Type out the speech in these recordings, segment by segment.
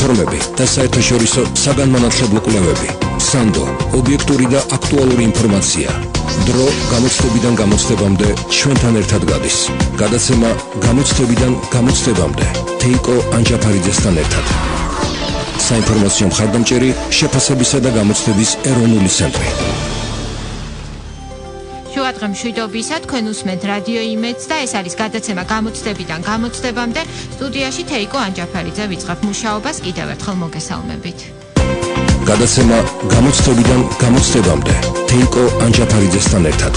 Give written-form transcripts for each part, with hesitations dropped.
ფორმები და საერთაშორისო საგანმანათლებლო კვლევები. სანდო, ობიექტური და აქტუალური ინფორმაცია. დრო გამოცდებიდან გამოცდებამდე ჩვენთან ერთად გადის. გადაცემა გამოცდებიდან გამოცდებამდე თეიკო ანჯაფარიძესთან ერთად. საინფორმაციო მხარდამჭერი შეფასებისა და გამოცდების ეროვნული ცენტრი. შუადღემ მშვიდობისა, თქვენ უსმენთ რადიო იმედს და ეს არის გადაცემა გამოცდებიდან გამოცდებამდე. სტუდიაში თეიკო ანჯაფარიძე ვიწყებ მუშაობას, კიდევ ერთხელ მოგესალმებით. გადაცემა გამოცდებიდან გამოცდებამდე თეიკო ანჯაფარიძესთან ერთად.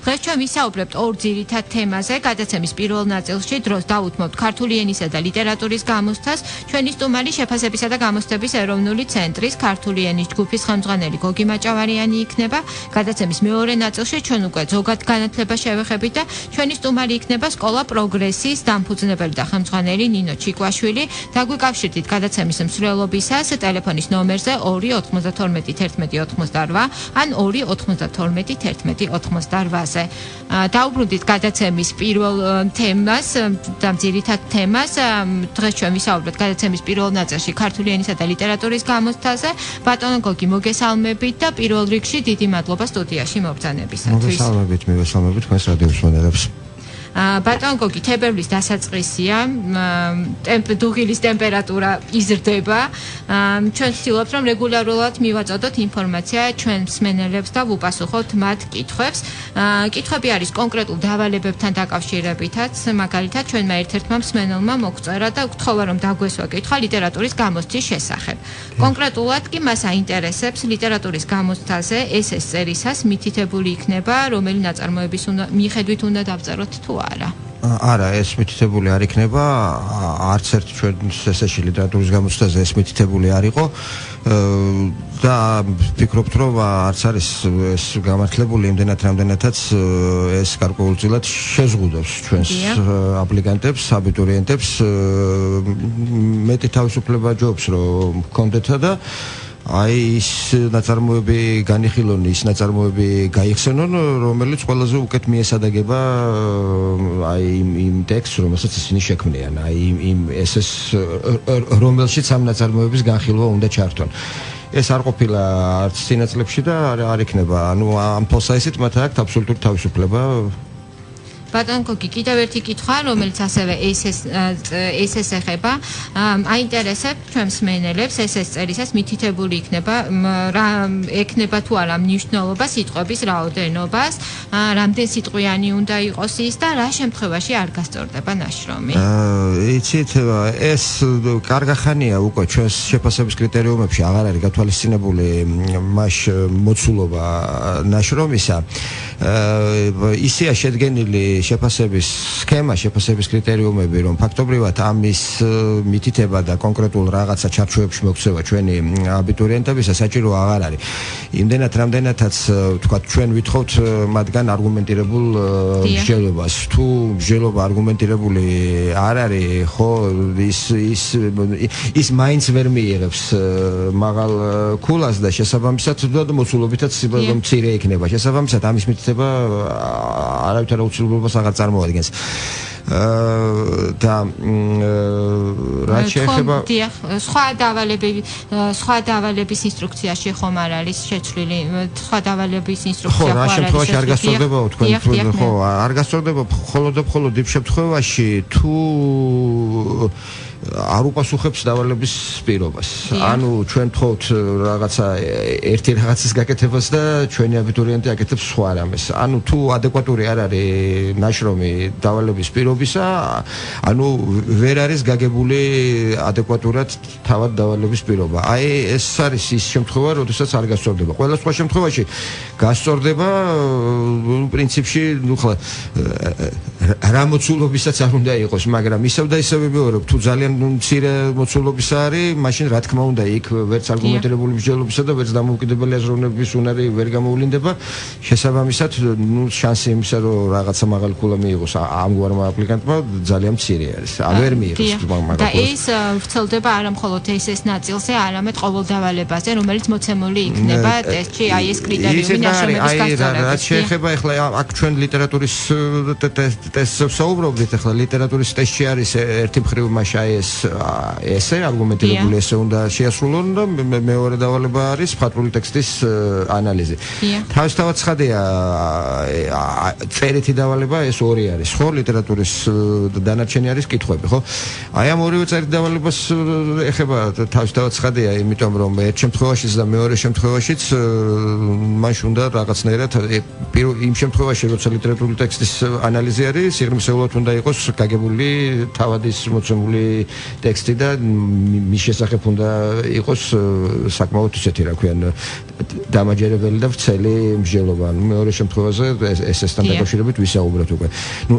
დღეს ჩვენ ვისაუბრებთ ორ ძირითად თემაზე. გადაცემის პირველ ნაწილში დროს დავუთმობთ ქართული ენისა და ლიტერატურის გამოცდას. ჩვენი სტუმარი შეფასებისა და გამოცდების ეროვნული ცენტრის ქართული ენის ჯგუფის ხელმძღვანელი გოგი მაჭავარიანი იქნება. გადაცემის მეორე ნაწილში ჩვენ უკვე ზოგად განათლებას შევეხებით და ჩვენი სტუმარი იქნება სკოლა პროგრესის დამფუძნებელი და ხელმძღვანელი ნინო ჩიკვაშვილი. დაგვიკავშირდით გადაცემის მსვლელობისას ტელეფონის ნომერზე 2921188 ან 2921188. დაუბრუნდით გადაცემის პირველ თემას და ძირითად თემას. დღეს ჩვენ ვისაუბრებთ გადაცემის პირველ ნაწილში ქართული ენისა და ლიტერატურის გამოცდაზე. ბატონო გოგი, მოგესალმებით და პირველ რიგში დიდი მადლობა სტუდიაში მობრძანებისათვის. მოგესალმებით თქვენს რადიო მსმენელებს. ბატონო გოგი, თებერვლის დასაწყისია, დუღილის ტემპერატურა იზრდება. ჩვენ ვცდილობთ, რომ რეგულარულად მივაწოდოთ ინფორმაცია ჩვენ მსმენელებს და ვუპასუხოთ მათ კითხვებს. კითხვები არის კონკრეტულ დავალებებთან დაკავშირებითაც, მაგალითად, ჩვენმა ერთ-ერთმა მსმენელმა მოგწერა და გთხოვა, რომ დაგვესვა კითხვა ლიტერატურის გამოცდის შესახებ. კონკრეტულად კი მას აინტერესებს ლიტერატურის გამოცდაზე SS წერისას მითითებული იქნება, რომელი ნაწარმოების მიხედვით უნდა დავწეროთ თუ არა. არა, ეს მითითებული არ იქნება, არც ერთ ჩვენ SS-ში ლიტერატურის გამოცდაზე ეს მითითებული არ იყო და ვფიქრობთ, რომ არც არის ეს გამართლებული იმდენად რამდენადაც ეს გარკვეულწილად შეზღუდავს ჩვენს აპლიკანტებს, აბიტურიენტებს. მეტი თავისუფლება ჯობს, რომ გქონდეთ და აი ის ნაწარმოები განიხილონ, ის ნაწარმოები გაიხსენონ, რომელიც ყველაზე უკეთ მიესადაგება აი იმ ტექსტს, რომელსაც ისინი შექმნიან, აი იმ SS რომელშიც ამ ნაწარმოების განხილვა უნდა ჩართონ. ეს არ ყოფილა არც წინა წლებში და არ იქნება. ანუ ამ თვალსაზრისით მათ აქვს აბსოლუტური თავისუფლება. ბატონო გოგი, კიდევ ერთი კითხვა, რომელიც ასევე SS ეხება. აინტერესებთ ჩვენ მსმენელებს, SS წერისას მითითებული იქნება, რა ექნება თუ არა მნიშვნელობა სიტყვების რაოდენობას, რამდენ სიტყვიანი უნდა იყოს ის და რა შემთხვევაში არ გასწორდება ნაშრომი. იცით, ეს კარგი ხანია უკვე ჩვენს შეფასების კრიტერიუმებში აღარ არის გათვალისწინებული მას მოცულობა ნაშრომისა. ისეა შედგენილი შეფასების სქემა, შეფასების კრიტერიუმები, რომ ფაქტობრივად ამის მითითება და კონკრეტულ რაღაცა ჩარჩოებში მოქცევა ჩვენი აბიტურიენტებისა საჭირო აღარ არის. იმდენად რამდენადაც თქვა ჩვენ ვითხოვთ მათგან არგუმენტირებულ მსჯელობას. თუ მსჯელობა არგუმენტირებული არ არის, ხო ის მაინც ვერ მიიღებს მაღალ ქულას და შესაბამისად და მოცულობითაც მცირე იქნება. შესაბამისად ამის მითითება არავითარ აუცილებლობას აღარ წარმოადგენს. და რაც შეეხება სხვა დავალების ინსტრუქციაში ხომ არ არის შეცვლილი, სხვა დავალების ინსტრუქცია ხო, რა შემთხვევაში არ გასწორდება თქვენ, ხო, არ გასწორდება, მხოლოდ იმ შემთხვევაში თუ არ უპასუხებს დავალების პირობას. ანუ ჩვენ თხოვთ რაღაცა ერთი რაღაცის გაკეთებას და ჩვენი აბიტურიენტი აკეთებს სხვა რამეს. ანუ თუ ადეკვატური არ არის ნაშრომი დავალების პირობისა, ანუ ვერ არის გაგებული ადეკვატურად თავად დავალების პირობა. აი ეს არის ის შემთხვევა, როდესაც არ გასწორდება. ყველა სხვა შემთხვევაში გასწორდება, პრინციპში, ნუ ხლა რა მოცულობისაც არ უნდა იყოს, მაგრამ ისევ და ისევ ვიმეორებ, თუ ძალიან მცირე მოცულობისა არის, მაშინ რა თქმა უნდა იქ ვერც არგუმენტირებული მსჯელობისა და ვერც დამოუკიდებელი აზროვნების უნარი ვერ გამოვლინდება. შესაბამისად, ნუ შანსი იმისა, რომ რაღაცა მაღალი ქულა მიიღოს ამგვარმა აპლიკანტმა ძალიან მცირე არის. ვერ მიიღოს მაგალითად. და ეს ვრცელდება არა მხოლოდ ეს ნაწილზე, არამედ ყოველ დავალებაზე, რომელიც მოცემული იქნება ტესტში, აი ეს კრიტერიუმი ნაშრომების გასწორებით. რაც შეეხება ახლა აქ ჩვენ ლიტერატურის ტესტს საუბრობთ, ახლა ლიტერატურის ტესტში არის ერთი მხრივ მაშა ეს ესე არგუმენტირებული ესე უნდა შეასრულონ და მეორე დავალება არის მხატვრული ტექსტის ანალიზი. თავისთავად ცხადია წერითი დავალება ეს ორი არის, ხო? ლიტერატურის დანარჩენი არის კითხვები, ხო? აი ამ ორივე წერით დავალებას ეხება თავისთავად ცხადია, იმიტომ რომ ერთ შემთხვევაშიც და მეორე შემთხვევაშიც მაშ უნდა რაღაცნაირად იმ შემთხვევაში როცა ლიტერატურული ტექსტის ანალიზი არის, სიღრმისეულად უნდა იყოს გაგებული თავადის მოცემული ტექსტი და მის შესახებ უნდა იყოს საკმაოდ ისეთი რა ქვია დამაჯერებელი და ვრცელი მსჯელობა. მეორე შემთხვევაზე ესესთან დაკავშირებით ვისაუბრეთ უკვე.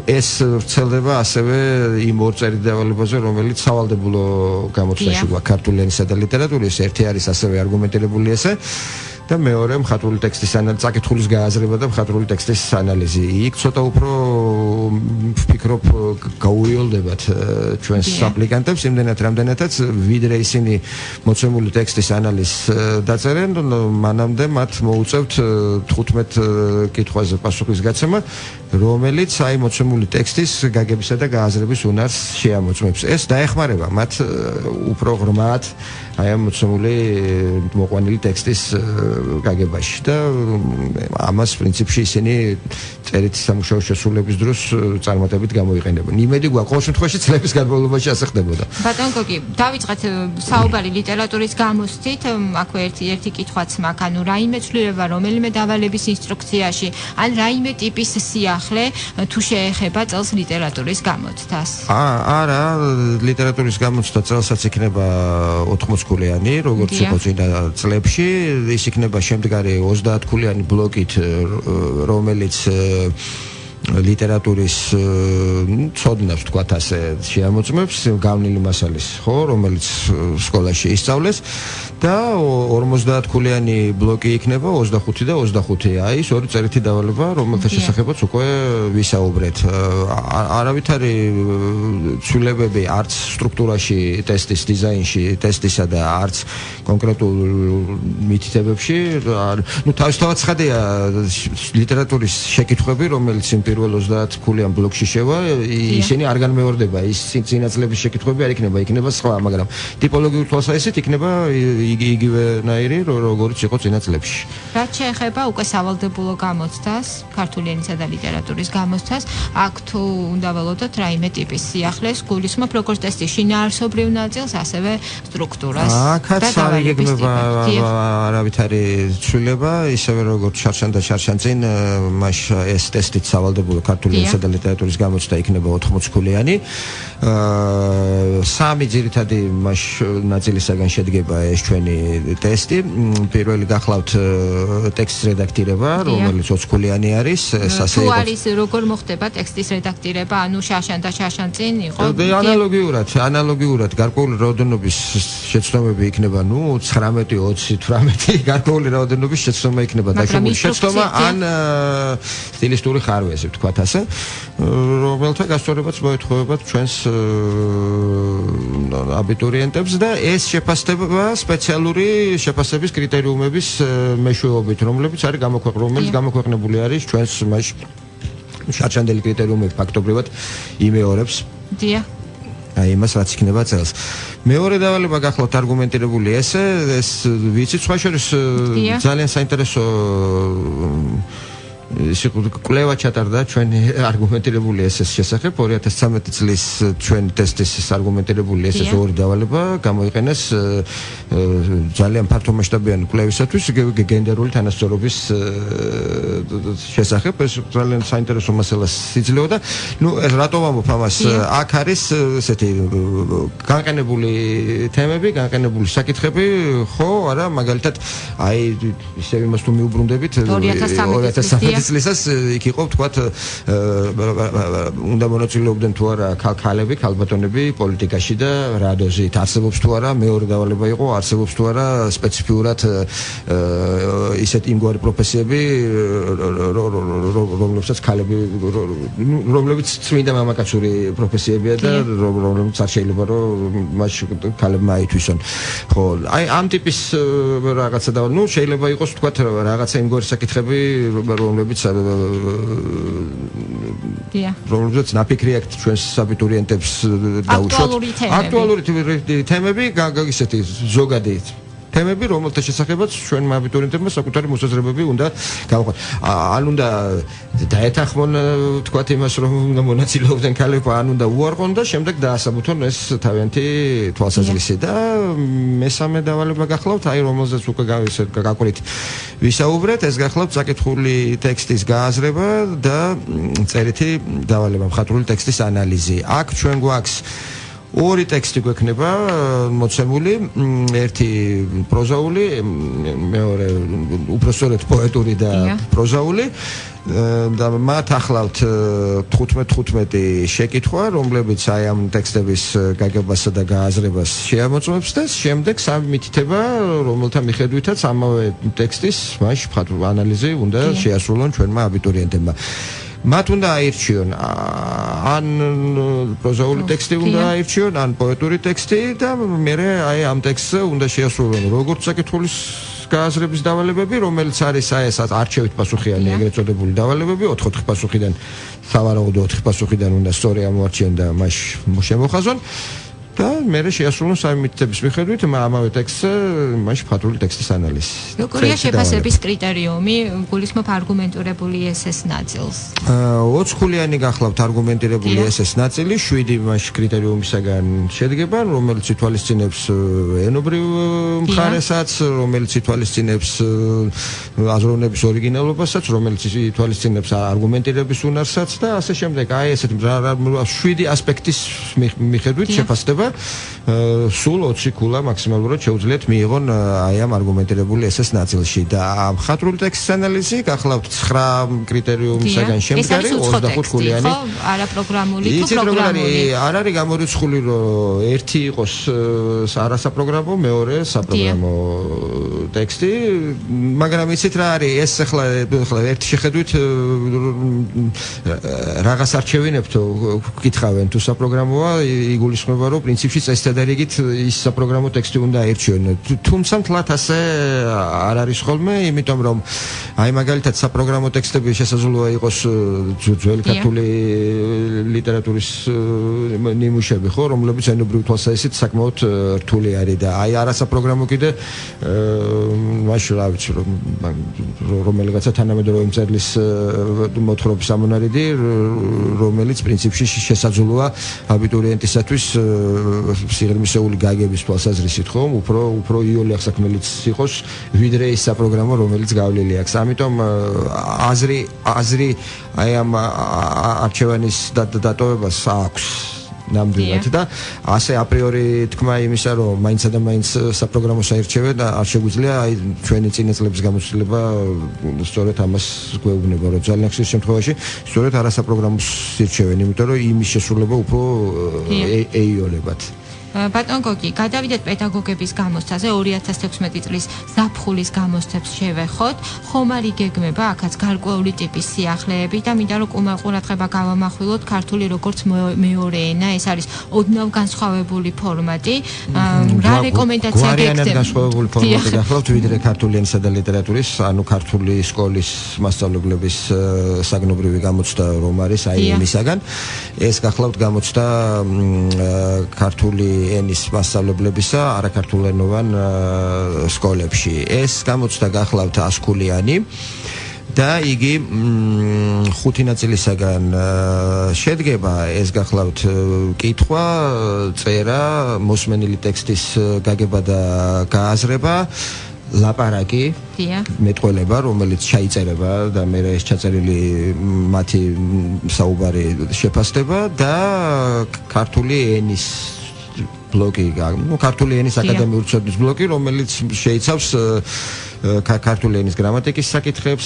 ეს ვრცელდება ასევე იმ ორ წერით დავალებაზე, რომელიც სავალდებულო გამოცდაში გვაქვს ქართული ენისა და ლიტერატურის. ერთი არის ასევე არგუმენტირებული ესე და მეორე მხატვრული ტექსტის ანალიზი, საკითხulis გააზრება და მხატვრული ტექსტის ანალიზი. იქ ცოტა უფრო ვფიქრობ გაუიოლდებათ ჩვენს აპლიკანტებს იმდენად რამდენადაც ვიდრე ისინი მოცემული ტექსტის ანალიზს დაწერენ, მანამდე მათ მოუწევთ 15 კითხვაზე პასუხის გაცემა, რომელიც აი მოცემული ტექსტის გაგებისა და გააზრების უნარს შეამოწმებს. ეს დაეხმარება მათ უფრო ღრმად აი ამ მოცემული მოყვანილი ტექსტის გაგებაში და ამას პრინციპში ისინი წერით სამუშაო შესრულების დროს წარმატებით გამოიყენებენ. იმედი გვაქვს ყოველ შემთხვევაში წლების განმავლობაში ასე ხდებოდა. ბატონ გოგი, დავიწყეთ საუბარი ლიტერატურის გამოცდით, აქვე ერთი კითხვაც მაქვს, ანუ რაიმე ცვლილება რომელიმე დავალების ინსტრუქციაში, ან რაიმე ტიპის სიახლე თუ შეეხება წელს ლიტერატურის გამოცდას? არა, ლიტერატურის გამოცდა წელსაც იქნება 80 ქულიანი, როგორც იყო წინა წლებში, ის იქნება შემდგარი 30 ქულიანი ბლოკით, რომელიც ლიტერატურის ცოდნას თქვათ ასე შეამოწმებს გავლილი მასალის, ხო, რომელიც სკოლაში ისწავლეს და 50 ქულიანი ბლოკი იქნება 25 და 25. აი ეს ორი წერითი დავალება, რომელთა შესახებაც უკვე ვისაუბრეთ. არავითარი ცვლილებები არც სტრუქტურაში, ტესტის დიზაინში, ტესტისა და არც კონკრეტულ მითითებებში, თავისთავად ცხადია ლიტერატურის შეკითხვები, რომელიც პირველ 30 ქულიან ბლოკში შევა, ისინი არ განმეორდება. ის წინა წლების შეკითხვები არ იქნება სხვა, მაგრამ ტიპოლოგიურ თვალსაზრისით იქნება იგივენაირი, როგორც იყო წინა წლებში. რაც შეეხება უკვე სავალდებულო გამოცდას, ქართული ენისა და ლიტერატურის გამოცდას, აქ თუ უნდა ველოდოთ რაიმე ტიპის სიახლეს, გულისხმობ როგორც ტესტის შინაარსობრივ ნაწილს, ასევე სტრუქტურას. აქაც არ იგეგმება არავითარი ცვლილება, ისევე როგორც შარშან წინ, მას ეს ტესტით სავალდებულო ქართული ენისა და ლიტერატურის გამოცდა იქნება 80 ქულიანი. სამი ძირითადი ნაწილისაგან შედგება ეს ჩვენი ტესტი. პირველი გახლავთ ტექსტის რედაქტირება, რომელიც 20 ქულიანი არის. თუ არის როგორ მოხდება ტექსტის რედაქტირება, ანუ შარშან და შარშან წინ იყო? ანალოგიურად გარკვეული რაოდენობის შეცდომები იქნება, 19, 20, 18 გარკვეული რაოდენობის შეცდომა იქნება დაშვებული შეცდომა ან სტილისტური ხარვეზი, ვთქვათ ასე, რომელთა გასწორებაც მოეთხოვებათ ჩვენს აბიტურიენტებს და ეს შეფასდება სპეციალური შეფასების კრიტერიუმების მეშვეობით, რომელიც გამოქვეყნებული არის ჩვენს შარშანდელი კრიტერიუმები ფაქტობრივად იმეორებს. დიახ. აი იმას რაც იქნება წელს. მეორე დავალება გახლავთ არგუმენტირებული ესე, ეს ვიცით სხვა შორის ძალიან საინტერესო კვლევა ჩატარდა ჩვენი არგუმენტირებული ესეს შესახებ 2013 წლის ჩვენ ტესტის არგუმენტირებული ესეს ორი დავალება გამოიყენეს ძალიან ფართომასშტაბიანი კვლევისათვის გენდერული თანასწორობის შესახებ. ეს ძალიან საინტერესო მასალას იძლეოდა. ეს რატო ვამბობ ამას? აქ არის ესეთი განყენებული თემები, განყენებული საკითხები, ხო, არა, მაგალითად, აი ისევ იმას თუ მიუბრუნდებით 2013 წლისას იქ იყო ვთქვათ უნდა მონაწილეობდნენ თუ არა ქალები, ქალბატონები პოლიტიკაში და რა დოზით არსებობს თუ არა, მეორე დავალება იყო არსებობს თუ არა სპეციფიურად ისეთი იმგვარი პროფესიები, რომლებსაც ქალები რომლებიც წმინდა მამაკაცური პროფესიებია და რომლებიც არ შეიძლება რომ მას ქალებმა აითვისონ. ხო, აი ამ ტიპის რაღაცა და შეიძლება იყოს ვთქვათ რაღაცა იმგვარი საკითხები, რომლებიც რომლებიც რომლებიც ნაფიქრი აქვს ჩვენს აბიტურიენტებს დაუშვათ აქტუალური თემები ისეთი ზოგადი თემები, რომელთა შესახებაც ჩვენმა აბიტურიენტებმა საკუთარი მოსაზრებები უნდა გავყოთ. ან უნდა დაეთანხმონ თქვათ იმას, რომ უნდა მონაწილეობდნენ ქალები, ან უნდა უარყონ და შემდეგ დაასაბუთონ ეს თავიანთი თვალსაზრისი და მესამე დავალება გახლავთ, აი რომელზეც უკვე გაკვირით ვისაუბრეთ, ეს გახლავთ საკითხული ტექსტის გააზრება და წერითი დავალება, მხატვრული ტექსტის ანალიზი. აქ ჩვენ გვაქვს ორი ტექსტი გვექნება მოცემული, ერთი პროზაული, მეორე უпроსწორად პოეტური და პროზაული და მათ ახლავთ 15 შეკითხვა, რომლებიც აი ამ ტექსტების გაგებასა და გააზრებას შეამოწმებს და შემდეგ სამი მითითება, რომელთა მიხედვითაც ამავე ტექსტის მასში მხატვრული ანალიზი უნდა შეასრულონ ჩვენმა აბიტურიენტებმა. მათ უნდა აირჩიონ ან პროზაული ტექსტი უნდა აირჩიონ, ან პოეტური ტექსტი და მერე აი ამ ტექსტზე უნდა შეასრულონ როგორც საკითხulis გააზრების დავალებები, რომელიც არის აი ეს არჩევით პასუხიანი ეგრეთ წოდებული დავალებები, 4 პასუხიდან სავარაუდო 4 პასუხიდან უნდა სწორი ამოარჩიონ და მასში შემოხაზონ. და მერე შეასრულონ სამი მითითების მიხედვით ამავე ტექსტზე მასში მხატვრული ტექსტის ანალიზი. როგორია შეფასების კრიტერიუმი, გულისხმობ არგუმენტირებული ესეს ნაწილს? 20 ხულიანი გახლავთ არგუმენტირებული ესეს ნაწილი, 7 მასში კრიტერიუმისაგან შედგება, რომელიც ითვალისწინებს ენობრივ მხარესაც, რომელიც ითვალისწინებს აზროვნების ორიგინალობასაც, რომელიც ითვალისწინებს არგუმენტირების უნარსაც და ასე შემდეგ. აი ესეთ 7 ასპექტის მიხედვით შეფასდება სულ 20 ქულა მაქსიმალურად შეუძლიათ მიიღონ აი ამ არგუმენტირებული ესეს ნაწილში და მხატვრული ტექსტის ანალიზი გახლავთ 9 კრიტერიუმისაგან შემდგარი 25 ქულიანი. ხო, არაპროგრამული თუ პროგრამული. არ არის გამორიცხული, რომ ერთი იყოს არასაპროგრამო, მეორე საპროგრამო ტექსტი, მაგრამ იცით რა არის, ეს ახლა ერთი შეხედვით რაღაც არჩევინებთო გკითხავენ თუ საპროგრამოა, იგულისხმება რომ პრინციპში წესთა და რიგით ის საპროგრამო ტექსტი უნდა აირჩიონ. თუმცა მთლად ასე არ არის ხოლმე, იმიტომ რომ აი მაგალითად საპროგრამო ტექსტები შესაძლოა იყოს ძველი ქართული ლიტერატურის ნიმუშები, ხო, რომლებიც ენობრივ თვალსაზრისით საკმაოდ რთული არის და აი არასაპროგრამო კიდე მაშინ რა ვიცი რომ რომელიღაცა თანამედროვე მწერლის მოთხრობის ამონარიდი, რომელიც პრინციპში შესაძლოა აბიტურიენტისათვის სიღრმისეული გაგების თვალსაზრისით, ხომ, უფრო იოლი აღსაქმელიც იყოს, ვიდრე ის საპროგრამო, რომელიც გავლილი აქვს. ამიტომ აზრი აი ამ არჩევანის დატოვებას აქვს ნამდვილად და ასე აპრიორი თქმა იმისა, რომ მაინცსა და მაინც საპროგრამოს აირჩევენ და არ შეგვიძლია აი ჩვენი წინა წლების გამოცდილება სწორედ ამას გვეუბნება, რომ ძალიან ხშირ შემთხვევაში სწორედ არასაპროგრამოს ირჩევენ, იმიტომ რომ იმის შესრულება უფრო ეიოლებათ. ბატონ გოგი, გადავიდეთ პედაგოგების გამოცდაზე 2016 წლის ზაფხულის გამოცდებს შევეხოთ. ხომ არ იგეგმება აქაც გარკვეული ტიპის სიახლეები და მინდა რომ ყურადღება გავამახვილოთ ქართული როგორც მეორე ენა, ეს არის ოდნავ განსხვავებული ფორმატი. რა რეკომენდაცია გექცევთ? გვარიანად განსხვავებული ფორმატი გახლავთ ვიდრე ქართული ენისა და ლიტერატურის, ანუ ქართული სკოლის მასწავლებლების საგნობრივი გამოცდა რომ არის აი ემისაგან. ეს გახლავთ გამოცდა ქართული ენის მასწავლებლებისა არაქართულენოვან სკოლებში. ეს გამოცდა გახლავთ 100 ქულიანი და იგი 5 ნაწილისაგან შედგება. ეს გახლავთ კითხვა, წერა, მოსმენილი ტექსტის გაგება და გააზრება, ლაპარაკი, მეტყველება, რომელიც ჩაიწერება და მე ეს ჩაწერილი მათი საუბარი შეფასდება და ქართული ენის ბლოკი, ქართული ენის აკადემიური ცოდნის ბლოკი, რომელიც შეიცავს ქართული ენის გრამატიკის საკითხებს,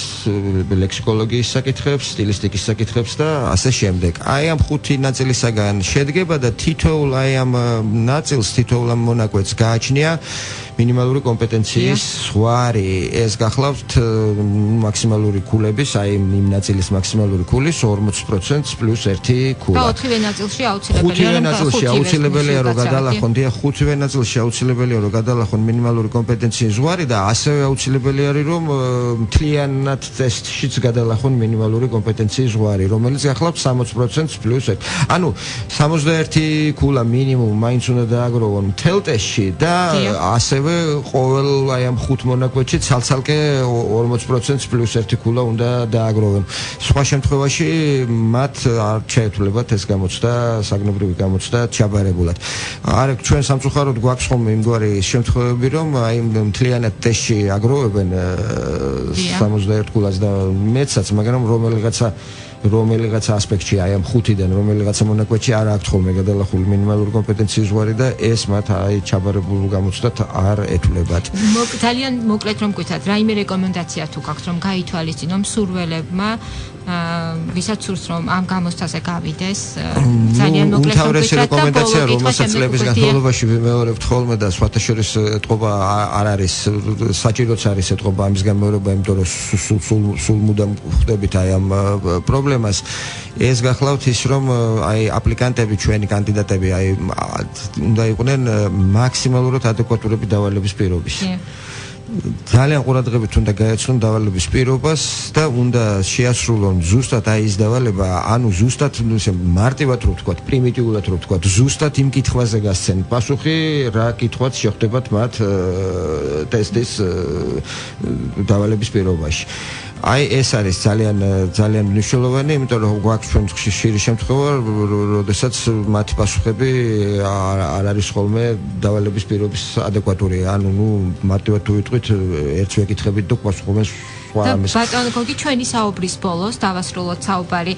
ლექსიკოლოგიის საკითხებს, სტილისტიკის საკითხებს და ასე შემდეგ. აი ამ 5 ნაწილისაგან შედგება და თითოეულ აი ამ ნაწილს, თითოეულ ამ მონაკვეთს გააჩნია მინიმალური კომპეტენციის ზღვარი. ეს გახლავთ მაქსიმალური ქულების, აი იმ ნაწილის მაქსიმალური ქულის 40% პლუს 1 ქულა. და 4-ვე ნაწილში აუცილებელია რომ გადალახონ, დიახ, 5-ვე ნაწილში აუცილებელია რომ გადალახონ მინიმალური კომპეტენციის ზღვარი და ასევე აუცილებელი არის რომ მთლიანად ტესტშიც გადალახონ მინიმალური კომპეტენციის ზღვარი, რომელიც გახლავთ 60% პლუს 1. ანუ 61 ქულა მინიმუმ მაინც უნდა დააგროვონ მთელ ტესტში და ასევე ყოველ აი ამ 5 მონაკვეთში ცალ-ცალკე 40% პლუს 1 ქულა უნდა დააგროვონ. სხვა შემთხვევაში მათ არ შეეცვლებათ ეს გამოცდა, საგნობრივი გამოცდა ჩაბარებულად. არა, ჩვენ სამწუხაროდ გვაქვს ხოლმე იმგვარი შემთხვევები, რომ აი მთლიანად ტესტში აგროვებენ 61 ქულას და მეცაც, მაგრამ რომელიღაცა ასპექტში აი ამ 5-დან რომელიღაცა მონაკვეთში არ აქვთ ხოლმე გადალახული მინიმალური კომპეტენციის ზღვარი და ეს მათ აი ჩაბარებულ გამოცდათ არ ეთვლებათ. ძალიან მოკლედ რომ გითხრათ, რაიმე რეკომენდაცია თუ გაქვთ რომ გაითვალისწინონ მსურველებმა ვისაც სურს რომ ამ გამოცდაზე გავიდეს, ძალიან მოკლედ რომ გითხრათ და რეკომენდაცია რომელსაც წლების განმავლობაში ვიმეორებთ ხოლმე და სხვათა შორის ეთყობა არ არის საჭიროც არის ეთყობა ამის გამეორება, იმიტომ რომ სულ მუდამ ხვდებით აი ამ პრობლემას. ეს გახლავთ ის რომ აი აპლიკანტები, ჩვენი კანდიდატები აი უნდა იყვნენ მაქსიმალურად ადეკვატურები დავალების პირობის. ძალიან ყურადღებით უნდა გაეცნონ დავალების პირობას და უნდა შეასრულონ ზუსტად აი ის დავალება, ანუ ზუსტად ისე მარტივად რო ვთქვათ, პრიმიტიულად რო ვთქვათ, ზუსტად იმ კითხვაზე გასცენ პასუხი, რა კითხვაც შეხვდებათ მათ ტესტის დავალების პირობაში. აი ეს არის ძალიან მნიშვნელოვანი, იმიტომ რომ გვაქვს ჩვენ ხშირი შემთხვევა, როდესაც მათი პასუხები არ არის ხოლმე დავალების პირობის ადეკვატური. ანუ მარტივად თუ ვიტყვით, ერთს ვეკითხებით და პასუხობენ ბატონო გოგი, ჩვენი საუბრის ბოლოს დავასრულოთ საუბარი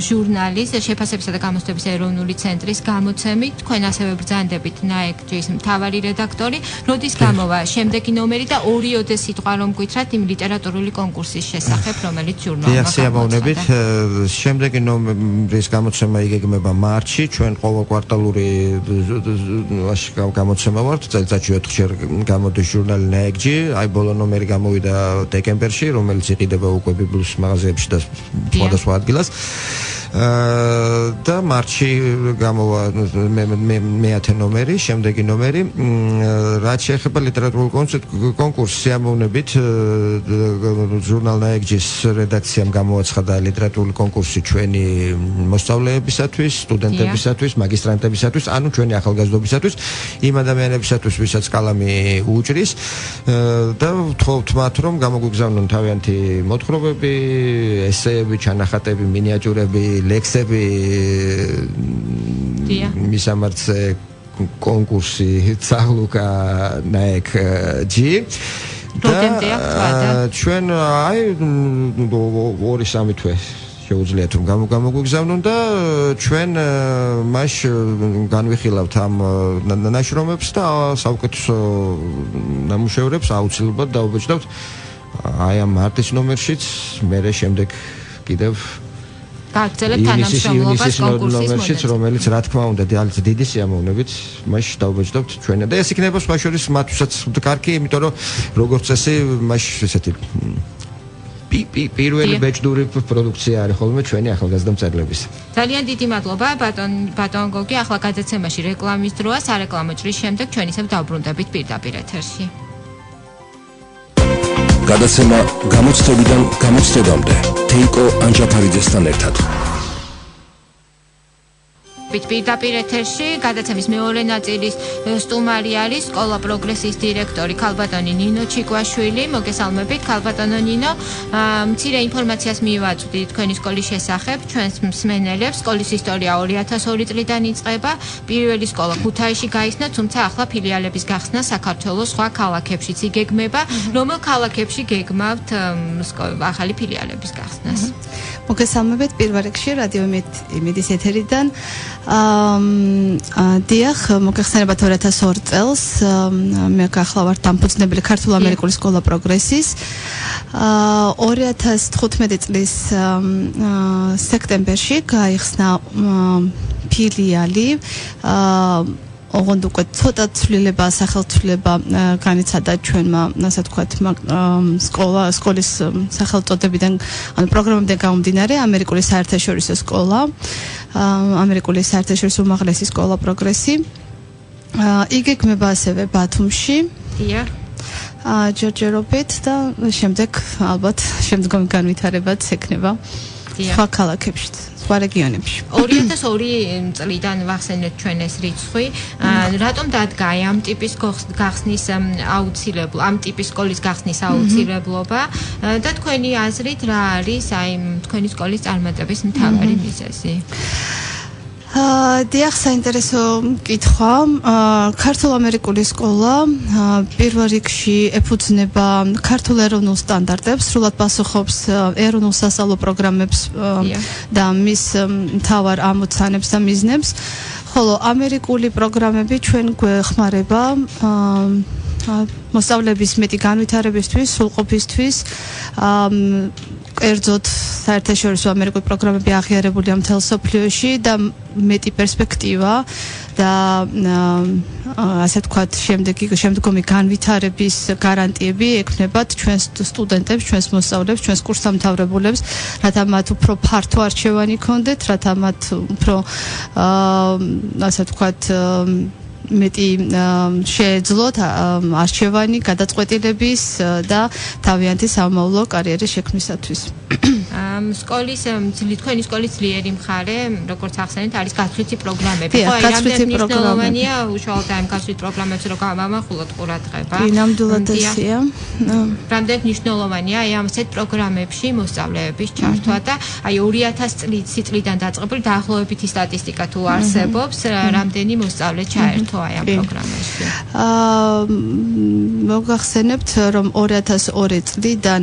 ჟურნალის შეფასებისა და გამოცდების ეროვნული ცენტრის გამოცემით. თქვენ ასევე ბრძანდებით ნაეკჯის მთავარი რედაქტორი. როდის გამოვა შემდეგი ნომერი და 2 სიტყვა რომ გითხრათ იმ ლიტერატურული კონკურსის შესახებ, რომელიც ჟურნალმა გამოცხადა. შემდეგი ნომერის გამოცემა იგეგმება მარტში. ჩვენ ყოველკვარტალური გამოცემა ვართ. წელიწადში 4-ჯერ გამოდის ჟურნალი ნაეკჯი. აი ბოლო ნომერი გამოვიდა დეკემბერში, რომელიც იყიდება უკვე ბიბლიის მაღაზიებში და სხვადასხვა ადგილას. და მარტში გამოვა მე-10 ნომერი, შემდეგი ნომერი. რაც შეეხება ლიტერატურულ კონკურსს, ამოვნებით ჟურნალ ნაეკჯის რედაქციამ გამოაცხადა ლიტერატურული კონკურსი ჩვენი მოსწავლეებისათვის, სტუდენტებისათვის, მაგისტრანტებისათვის, ანუ ჩვენი ახალგაზრდობისათვის, იმ ადამიანებისათვის, ვისაც კალამი უჭრის და ვთხოვთ მათ, რომ გამოგვიგზავნონ თავიანთი მოთხრობები, ესეები, ჩანახატები, მინიატიურები, ლექსები მისამართზე კონკურსი წაღლუკა ნაეკჯი და ჩვენ აი 2-3 თვე შეუძლიათ რომ გამოგვიგზავნონ და ჩვენ მას განვიხილავთ ამ ნაშრომებს და საუკეთესო ნამუშევრებს აუცილებლად დაუბეჭდავთ აი ამ მარტის ნომერშიც, მერე შემდეგ კიდევ გაგრძელებთ თანამშრომლობას კონკურსის რომელიც რა თქმა უნდა დიდი სიამოვნებით მას დაუბეჭდავთ ჩვენ და ეს იქნება სხვა შორის მათთვისაც კარგი, იმიტომ რომ როგორც წესი მას ესეთი პირველი ბეჭდური პროდუქცია არის ხოლმე ჩვენი ახალგაზრდა მწერლების. ძალიან დიდი მადლობა ბატონ გოგი, ახლა გადაცემაში რეკლამის დროა, სარეკლამო ჭრის შემდეგ ჩვენ ისევ დავბრუნდებით პირდაპირ ეთერში. გადაცემა გამოცდებიდან გამოცდებამდე თეიკო ანჯაფარიძესთან ერთად. პირდაპირ ეთერში გადაცემის მეორე ნაწილის სტუმარი არის სკოლა პროგრესის დირექტორი ქალბატონი ნინო ჩიკვაშვილი. მოგესალმებით ქალბატონო ნინო. მცირე ინფორმაციას მივაწვდი თქვენი სკოლის შესახებ ჩვენს მსმენელებს. სკოლის ისტორია 2002 წლიდან იწყება. პირველი სკოლა ქუთაისში გაიხსნა, თუმცა ახლა ფილიალების გახსნა საქართველოს სხვა ქალაქებშიც იგეგმება. რომელ ქალაქებში გეგმავთ ახალი ფილიალების გახსნას? მოგესალმებით პირველ რიგში რადიო იმედის ეთერიდან. დიახ, მოგეხსენებათ 2002 წელს მე ახლა ვარ დამფუძნებელი ქართულ-ამერიკული სკოლა პროგრესის. 2015 წლის სექტემბერში გაიხსნა ფილიალი ოღონდ უკვე ცოტა ცვლილება, სახელმწიფოება განიცადა ჩვენმა, ასე ვთქვათ, სკოლის სახელწოდებიდან, ანუ პროგრამებიდან გამომდინარე, ამერიკული საერთაშორისო სკოლა, ამერიკული საერთაშორისო უმაღლესი სკოლა პროგრესი. იგეგმება ასევე ბათუმში. დიახ. ჯერჯერობით და შემდეგ ალბათ შემდგომი განვითარებაც ექნება სხვა ქალაქებში, სხვა რეგიონებში. 2002 წლიდან ვახსენეთ ჩვენ ეს რიცხვი. რატომ დადგა ამ ტიპის გახსნის აუცილებლობა, ამ ტიპის სკოლის გახსნის აუცილებლობა და თქვენი აზრით რა არის აი თქვენი სკოლის წარმატების მთავარი მიზეზი? დიახ, საინტერესო კითხვა. ქართულ-ამერიკული სკოლა პირველ რიგში ეფუძნება ქართულ ეროვნულ სტანდარტებს, სრულად პასუხობს ეროვნულ სასწავლო პროგრამებს და მის მთავარ ამოცანებს და მიზნებს, ხოლო ამერიკული პროგრამები ჩვენ გვეხმარება მოსწავლეების მეტი განვითარებისთვის, სრულყოფისთვის, კერძოდ საერთაშორისო ამერიკული პროგრამები აღიარებულია მთელ მსოფლიოში და მეტი პერსპექტივა და ასე ვთქვათ, შემდგომი განვითარების გარანტიები ექნებათ ჩვენს სტუდენტებს, ჩვენს მოსწავლეებს, ჩვენს კურსდამთავრებულებს, რათა მათ უფრო ფართო არჩევანი ჰქონდეთ, რათა მათ უფრო ასე ვთქვათ მეტი შეეძლოთ არჩევანი გადაწყვეტილების და თავიანთი სამომავლო კარიერის შექმნისათვის. სკოლის თქვენი სკოლის ძლიერი მხარე, როგორც ახსენეთ, არის გათვლითი პროგრამები. ხო, აი რამდენი მნიშვნელოვანია უშუალოდ ამ გათვლით პროგრამებს რო გამოვახულოთ ყურადღება. ნამდვილად ესეა. რამდენი მნიშვნელოვანია აი ამ ასეთ პროგრამებში მოსწავლეების ჩართვა და აი 2000 წლიდან დაწყებული დაახლოებითი სტატისტიკა თუ არსებობს, რამდენი მოსწავლე ჩაერთო აი ამ პროგრამებში. მოგახსენებთ, რომ 2002 წლიდან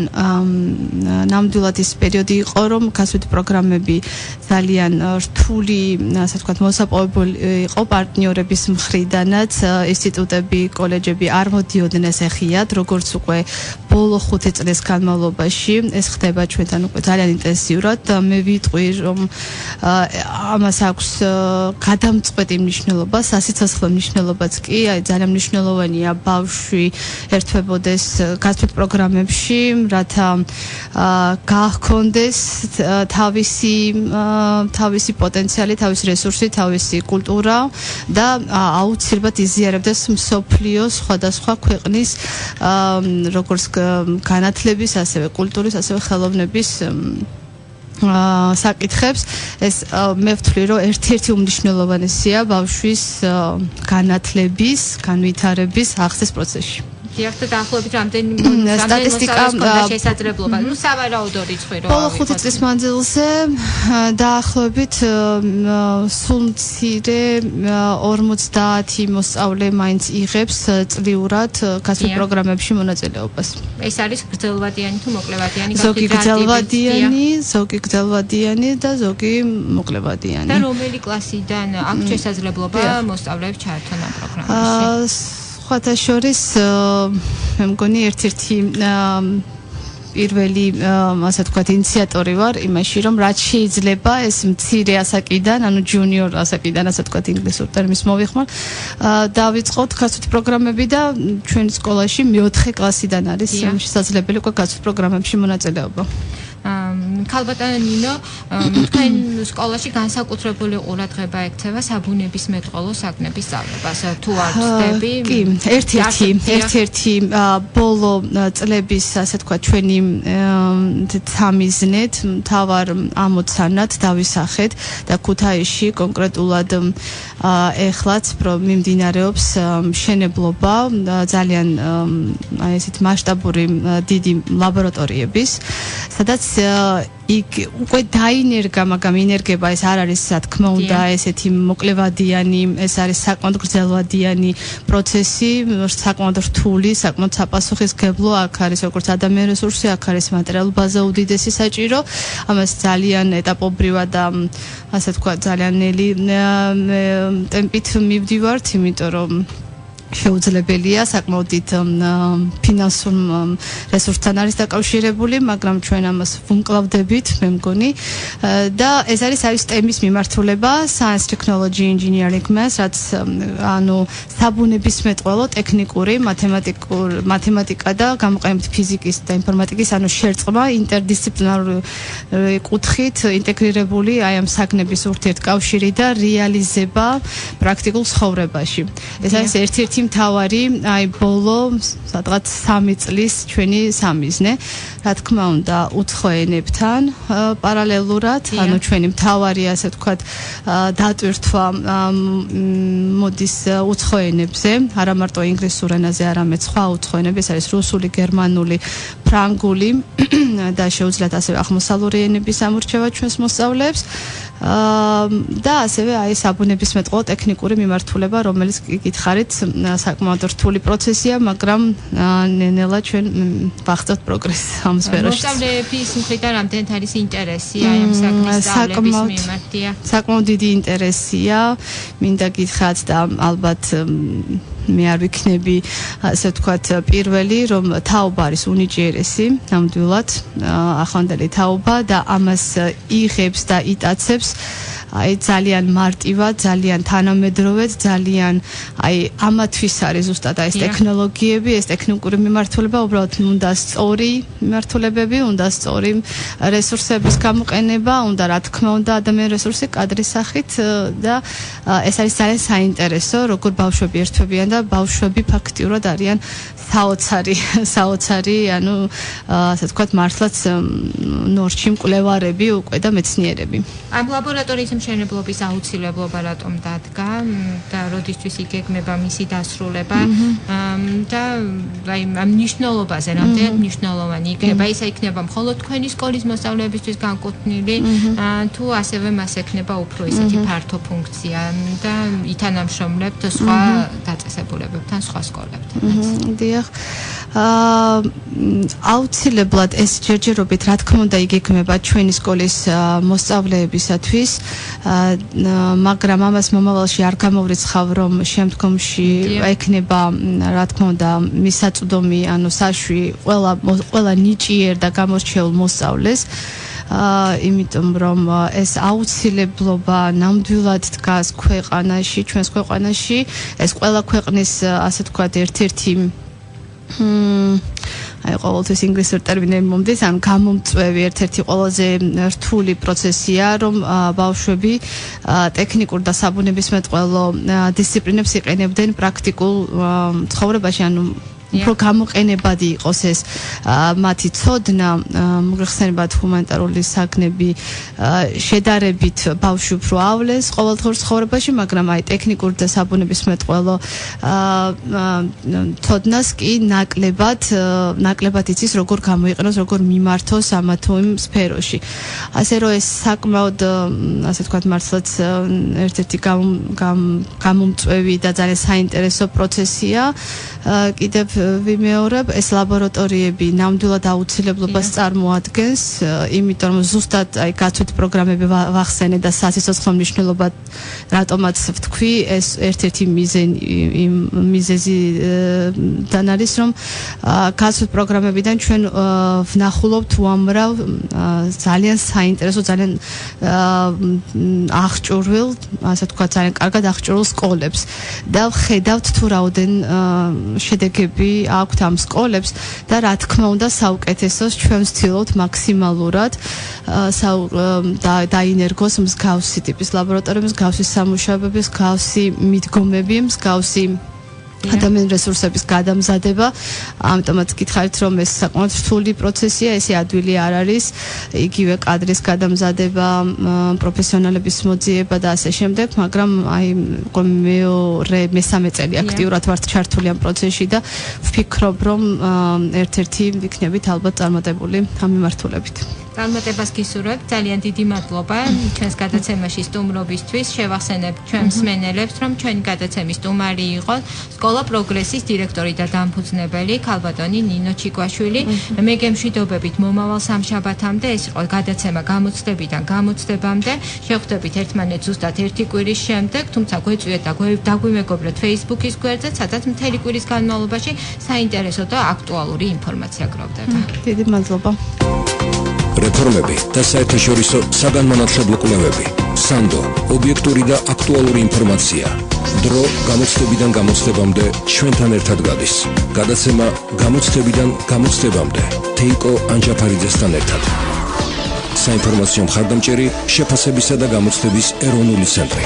ნამდვილად ის პერიოდი იყო, რომ გასვით პროგრამები ძალიან რთული, ასე ვთქვათ, მოსაპოვებული იყო პარტნიორების მხრიდანაც, ინსტიტუტები, კოლეჯები არ მოდიოდნენ ეხიათ, როგორც უკვე ბოლო 5 წლის განმავლობაში ეს ხდება ჩვენთან უკვე ძალიან ინტენსიურად და მე ვიტყვი, რომ ამას აქვს გადამწყვეტი მნიშვნელობა, სასიცოცხლო მნიშვნელობაც კი, აი ძალიან მნიშვნელოვანია ბავშვი ერთვებოდეს გასვით პროგრამებში, რათა გაჰქონდეს თავისი პოტენციალი, თავისი რესურსი, თავისი კულტურა და აუცილებლად იზიარებდეს მსოფლიოს სხვადასხვა ქვეყნის როგორც განათლების, ასევე კულტურის, ასევე ხელოვნების საკითხებს. ეს მე ვთვლი, რომ ერთ-ერთი უმნიშვნელოვანესია ბავშვის განათლების, განვითარების ახსნის პროცესში. დიახ, დაახლოებით რამდენი სტატისტიკა შესაძლებლობა, ну სავარაუდო რიცხვი რო ბოლო 5 წლის მანძილზე დაახლოებით სულ მცირე 50 მოსწავლე მაინც იღებს წლიურად გასვით პროგრამებში მონაწილეობას. ეს არის გრძელვადიანი თუ მოკლევადიანი ზოგი გრძელვადიანი და ზოგი მოკლევადიანი. და რომელი კლასიდან აქვს შესაძლებლობა მოსწავლეებს ჩაერთონ ამ პროგრამაში? სხვათა შორის მე მგონი ერთ-ერთი პირველი ასე ვთქვათ ინიციატორი ვარ იმაში, რომ რაც შეიძლება ეს მცირე ასაკიდან, ანუ ჯუნიორ ასაკიდან, ასე ვთქვათ ინგლისურ ტერმინს მოვიხმარ, დავიწყოთ გასვით პროგრამები და ჩვენ სკოლაში მე-4 კლასიდან არის შესაძლებელი უკვე გასვით პროგრამებში მონაწილეობა. ქალბატონო ნინო, თქვენ სკოლაში განსაკუთრებული ყურადღება ექცევა საბუნებისმეტყველო საგნების სწავლებას, თუ არ ვწდები? კი, ერთ-ერთი ბოლო წლების, ასე ვთქვათ, ჩვენი თამიზნეთ, მთავარ ამოცანად დავისახეთ და ქუთაისში კონკრეტულად ეხლაც მიმდინარეობს მშენებლობა ძალიან აი ესეთ მასშტაბური დიდი ლაბორატორიების, სადაც იქ უკვე დაინერგა, მაგრამ ინერგება ეს არ არის, რა თქმა უნდა, ესეთი მოკლევადიანი, ეს არის საკმაოდ გრძელვადიანი პროცესი, საკმაოდ რთული, საკმაოდ საპასუხისმგებლო, აქ არის როგორც ადამიანური რესურსი, აქ არის მატერიალური ბაზა უდიდესი საჭირო, ამას ძალიან ეტაპობრივად და ასე თქვა ძალიან ნელი ტემპით მივდივართ, იმიტომ რომ შეუძლებელია საკმაოდ დიდ ფინანსურ რესურსთან არის დაკავშირებული, მაგრამ ჩვენ ამას ვუმკლავდებით, მე მგონი. და ეს არის STEM-ის მიმართულება, Science, Technology, Engineering, Maths, რაც ანუ საბუნებისმეტყველო, ტექნიკური, მათემატიკა და გამოყენებით ფიზიკის და ინფორმატიკის, ანუ შერწყმა ინტერდისციპლინარული კუთხით ინტეგრირებული აი ამ საგნების ურთიერთკავშირი და რეალიზება პრაქტიკულ ცხოვრებაში. ეს არის ერთ-ერთი მთავარი აი ბოლო სადღაც 3 წლის ჩვენი სამიზნე, რა თქმა უნდა, უცხო ენებთან პარალელურად, ანუ ჩვენი მთავარი ასე ვთქვათ დატვირთვა მოდის უცხო ენებზე, არა მარტო ინგლისურ ენაზე, არამედ სხვა უცხო ენები, ეს არის რუსული, გერმანული, ფრანგული და შეუძლიათ ასევე აღმოსავლური ენების ამორჩევა ჩვენს მოსწავლეებს. და ასევე აი საბუნებისმეტყველო ტექნიკური მიმართულება, რომელიც გითხარით, საკმაოდ რთული პროცესია, მაგრამ ნელა ჩვენ ვახცევთ პროგრესს ამ სფეროში. მოსწავლეების მხრიდან რამდენად არის ინტერესი აი ამ საგნის სწავლების მიმართია? საკმაოდ დიდი ინტერესია, მინდა გითხრათ და ალბათ მე არ ვიქნები ასე ვთქვათ პირველი, რომ თაობა არის უნიჭიერესი, ნამდვილად ახლანდელი თაობა და ამას იღებს და იტაცებს აი ძალიან მარტივად, ძალიან თანამედროვედ, ძალიან აი ამათვის არის ზუსტად აი ეს ტექნოლოგიები, ეს ტექნიკური მიმართულება, უბრალოდ უნდა სწორი მიმართულებები, უნდა სწორი რესურსების გამოყენება, უნდა რა თქმა უნდა ადამიანური რესურსი კადრის სახით და ეს არის ძალიან საინტერესო, როგორ ბავშვები ერთვებიან და ბავშვები ფაქტიურად არიან საოცარი, ანუ ასე ვთქვათ, მართლაც ნორჩი მკვლევარები უკვე და მეცნიერები. ამ ლაბორატორიის მშენებლობის აუცილებლობა რატომ დადგა და როდისთვის იგეგმება მისი დასრულება და აი ამ მნიშვნელობაზე რამდენად მნიშვნელოვანი იქნება, ისა იქნება მხოლოდ თქვენი სკოლის მოსწავლეებისთვის განკუთვნილი თუ ასევე მას ექნება უფრო ისეთი ფართო ფუნქცია და ითანამშრომლებთ სხვა დაწესებულებებთან, სხვა სკოლებთანაც. დიახ. აუცილებლად ეს ჯერჯერობით რა თქმა უნდა იგეგმება ჩვენი სკოლის მოსწავლეებისათვის, მაგრამ ამას მომავალში არ გამოვრიცხავ, რომ შემდგომში ექნება რა თქმა უნდა მისაწვდომი, ანუ საშვი ყველა ნიჭიერ და გამორჩეულ მოსწავლეს. იმიტომ რომ ეს აუცილებლობა ნამდვილად დგას ქვეყანაში, ჩვენს ქვეყანაში, ეს ყველა ქვეყნის ასე ვთქვათ ერთ-ერთი აი ყოველთვის ინგლისურ ტერმინები მომდის, ან გამომწვევი ერთ-ერთი ყველაზე რთული პროცესია, რომ ბავშვები ტექნიკურ და საბუნებისმეტყველო დისციპლინებს იყენებდნენ პრაქტიკულ ცხოვრებაში, ანუ უფრო გამოყენებადი იყოს ეს მათი ცოდნა, მოიხსენებათ ჰუმანიტარული საგნები შედარებით ბავშვი უფრო ავლეს ყოველდღიურ ცხოვრებაში, მაგრამ აი ტექნიკურ და საბუნებისმეტყველო ცოდნას კი ნაკლებად იცის როგორ გამოიყენოს, როგორ მიმართოს ამა თუ იმ სფეროში. ასე რომ ეს საკმაოდ ასე ვთქვათ მართლაც ერთ-ერთი გამომწვევი და ძალიან საინტერესო პროცესია. კიდევ ვიმეორებ, ეს ლაბორატორიები ნამდვილად აუცილებლობას წარმოადგენს, იმიტომ რომ ზუსტად აი გაცვეთ პროგრამები ვახსენე და სასიცოცხლო მნიშვნელობა რატომაც ვთქვი, ეს ერთ-ერთი მიზეზიდან არის, რომ გაცვეთ პროგრამებიდან ჩვენ ვნახულობთ უამრავ ძალიან საინტერესო, ძალიან აღჭურვილ, ასე ვთქვათ, ძალიან კარგად აღჭურვილ სკოლებს და ვხედავთ თუ რაოდენ შედეგები აქვთ ამ სკოლებს და რა თქმა უნდა საუკეთესოს ჩვენ ვცდილობთ მაქსიმალურად დაინერგოს მსგავსი ტიპის ლაბორატორიები, მსგავსი სამუშაოები, მსგავსი მიდგომები, მსგავსი ადამიანური რესურსების გადამზადება. ამიტომაც გითხარით, რომ ეს საკმაოდ რთული პროცესია, ესე ადვილი არ არის, იგივე კადრის გადამზადება, პროფესიონალების მოძიება და ასე შემდეგ, მაგრამ აი მესამე წელი აქტიურად ვართ ჩართული ამ პროცესში და ვფიქრობ, რომ ერთ-ერთი ვიქნებით ალბათ წარმატებული ამ მიმართულებით. წარმატებას გისურვებ, ძალიან დიდი მადლობა ჩვენს გადაცემაში სტუმრობისთვის. შევახსენებ ჩვენ მსმენელებს, რომ ჩვენი გადაცემის სტუმარი იყო სკოლა პროგრესის დირექტორი და დამფუძნებელი ქალბატონი ნინო ჩიკვაშვილი. მე გემშვიდობებით მომავალ სამშაბათამდე, ეს იყო გადაცემა გამოცდებიდან გამოცდებამდე. შევხვდებით ერთმანეთს ზუსტად ერთი კვირის შემდეგ, თუმცა გვეწვიეთ და დაგვიმეგობრეთ Facebook-ის გვერდზე, სადაც მთელი კვირის განმავლობაში საინტერესო და აქტუალური ინფორმაცია გროვდება. დიდი მადლობა. რეფორმები და საერთაშორისო საგანმანათლებლო კვლევები. სანდო, ობიექტური და აქტუალური ინფორმაცია. დრო გამოცდებიდან გამოცდებამდე ჩვენთან ერთად გადის. გადაცემა გამოცდებიდან გამოცდებამდე. თეიკო ანჯაფარიძესთან ერთად. საინფორმაციო მხარდამჭერი შეფასებისა და გამოცდების ეროვნული ცენტრი.